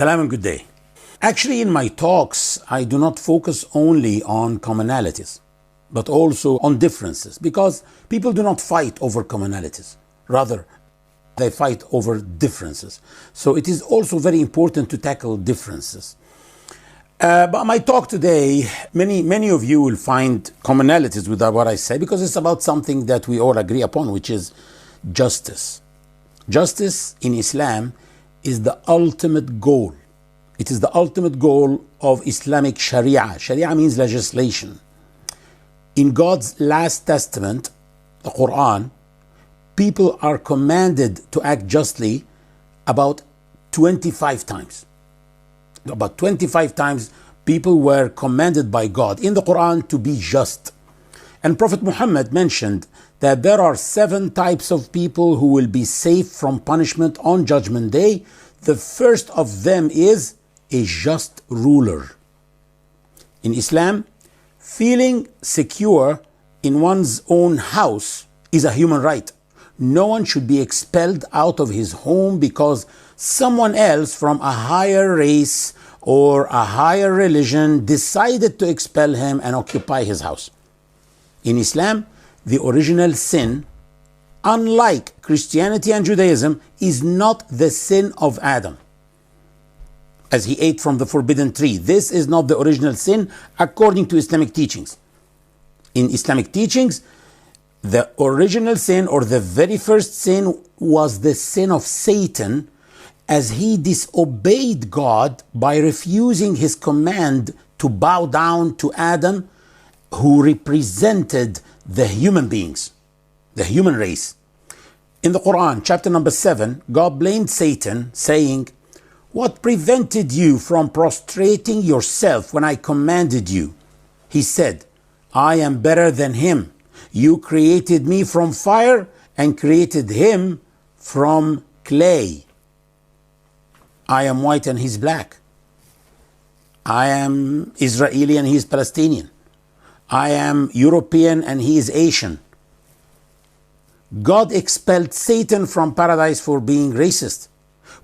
Salam and good day. Actually, in my talks, I do not focus only on commonalities, but also on differences, because people do not fight over commonalities. Rather, they fight over differences. So it is also very important to tackle differences. But my talk today, many of you will find commonalities with what I say, because it's about something that we all agree upon, which is justice. Justice in Islam is the ultimate goal. It is the ultimate goal of Islamic Sharia. Sharia means legislation. In God's last testament, the Quran, people are commanded to act justly about 25 times. About 25 times people were commanded by God in the Quran to be just. And Prophet Muhammad mentioned that there are 7 types of people who will be safe from punishment on Judgment Day. The first of them is a just ruler. In Islam, feeling secure in one's own house is a human right. No one should be expelled out of his home because someone else from a higher race or a higher religion decided to expel him and occupy his house. In Islam, the original sin, unlike Christianity and Judaism, is not the sin of Adam, as he ate from the forbidden tree. This is not the original sin according to Islamic teachings. In Islamic teachings, the original sin, or the very first sin, was the sin of Satan, as he disobeyed God by refusing his command to bow down to Adam, who represented the human beings, the human race. In the Quran, chapter number 7, God blamed Satan, saying, "What prevented you from prostrating yourself when I commanded you?" He said, "I am better than him. You created me from fire and created him from clay. I am white and he's black. I am Israeli and he's Palestinian. I am European and he is Asian." God expelled Satan from paradise for being racist,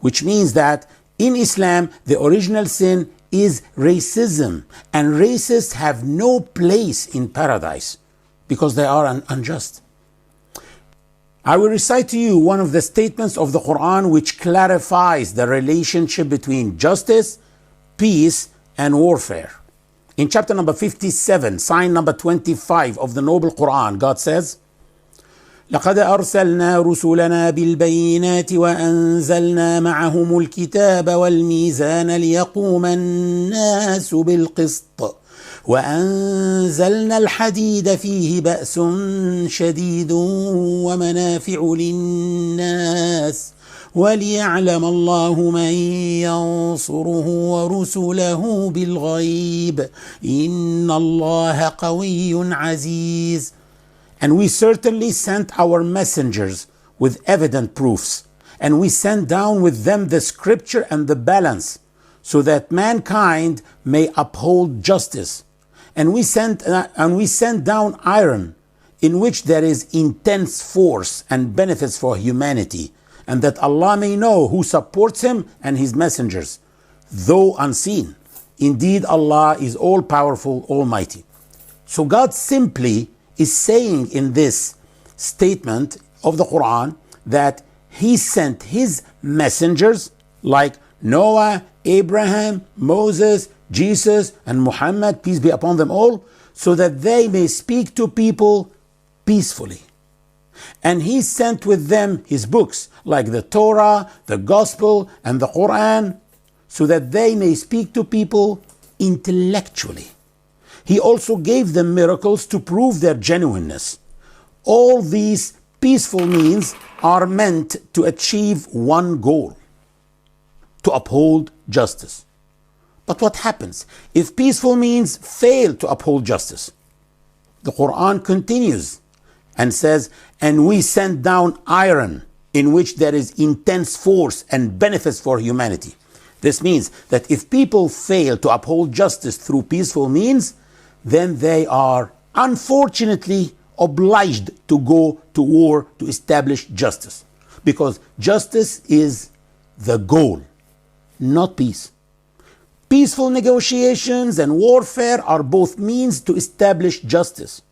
which means that in Islam, the original sin is racism, and racists have no place in paradise because they are unjust. I will recite to you one of the statements of the Quran which clarifies the relationship between justice, peace, and warfare. In chapter number 57, sign number 25 of the Noble Quran, God says, لقد أرسلنا رسلنا بالبينات وأنزلنا معهم الكتاب والميزان ليقوم الناس بالقسط وأنزلنا الحديد فيه بأس شديد ومنافع للناس وليعلم الله من ينصره ورسله بالغيب إن الله قوي عزيز. And we certainly sent our messengers with evident proofs, and we sent down with them the scripture and the balance, so that mankind may uphold justice. And we sent down iron, in which there is intense force and benefits for humanity, and that Allah may know who supports him and his messengers, though unseen. Indeed, Allah is all-powerful, almighty. So God simply is saying in this statement of the Quran that he sent his messengers like Noah, Abraham, Moses, Jesus, and Muhammad, peace be upon them all, so that they may speak to people peacefully. And he sent with them his books like the Torah, the Gospel, and the Quran, so that they may speak to people intellectually. He also gave them miracles to prove their genuineness. All these peaceful means are meant to achieve one goal: to uphold justice. But what happens if peaceful means fail to uphold justice? The Quran continues and says, "And we sent down iron, in which there is intense force and benefits for humanity." This means that if people fail to uphold justice through peaceful means, then they are unfortunately obliged to go to war to establish justice, because justice is the goal. not peace. Peaceful negotiations and warfare are both means to establish justice.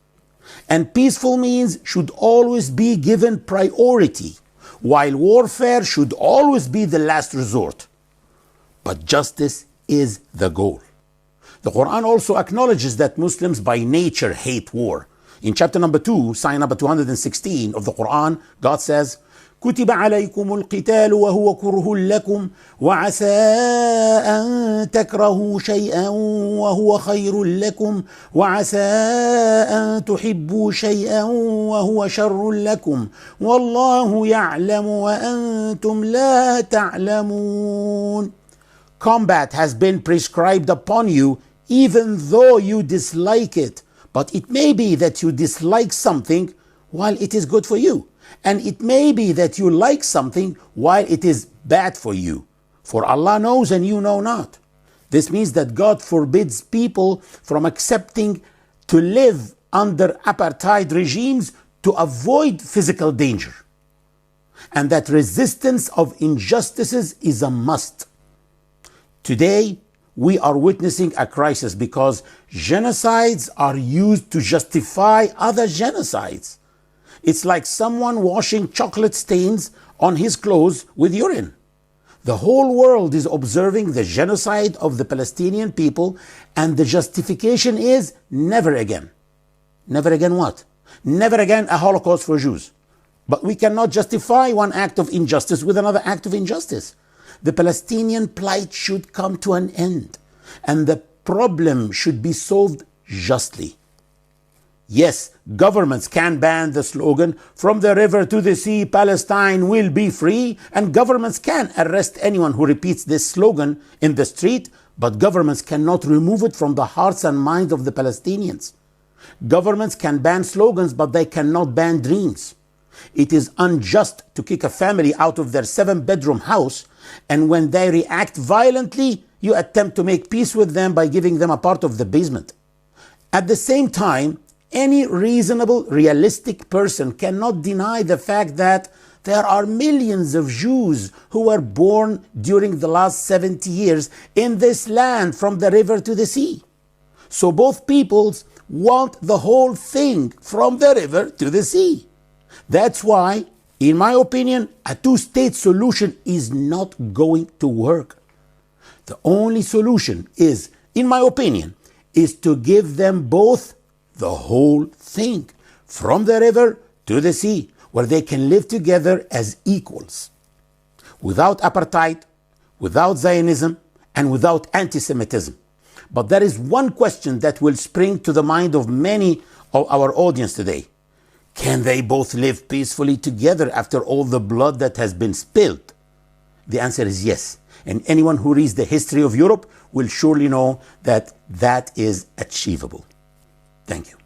And peaceful means should always be given priority, while warfare should always be the last resort. But justice is the goal. The Quran also acknowledges that Muslims by nature hate war. In chapter number 2, sign number 216 of the Quran, God says, كتب عليكم القتال وهو كره لكم وعسى أن تكرهوا شيئا وهو خير لكم وعسى أن تحبوا شيئا وهو شر لكم والله يعلم وأنتم لا تعلمون. Combat has been prescribed upon you even though you dislike it, but it may be that you dislike something while it is good for you. And it may be that you like something while it is bad for you. For Allah knows and you know not. This means that God forbids people from accepting to live under apartheid regimes to avoid physical danger. And that resistance of injustices is a must. Today, we are witnessing a crisis because genocides are used to justify other genocides. It's like someone washing chocolate stains on his clothes with urine. The whole world is observing the genocide of the Palestinian people, and the justification is never again. Never again what? Never again a Holocaust for Jews. But we cannot justify one act of injustice with another act of injustice. The Palestinian plight should come to an end, and the problem should be solved justly. Yes, governments can ban the slogan, "From the river to the sea, Palestine will be free," and governments can arrest anyone who repeats this slogan in the street, but governments cannot remove it from the hearts and minds of the Palestinians. Governments can ban slogans, but they cannot ban dreams. It is unjust to kick a family out of their 7-bedroom house, and when they react violently, you attempt to make peace with them by giving them a part of the basement. At the same time, any reasonable, realistic person cannot deny the fact that there are millions of Jews who were born during the last 70 years in this land from the river to the sea. So both peoples want the whole thing from the river to the sea. That's why, in my opinion, a two-state solution is not going to work. The only solution is, in my opinion, is to give them both the whole thing, from the river to the sea, where they can live together as equals, without apartheid, without Zionism, and without anti-Semitism. But there is one question that will spring to the mind of many of our audience today. Can they both live peacefully together after all the blood that has been spilled? The answer is yes. And anyone who reads the history of Europe will surely know that that is achievable. Thank you.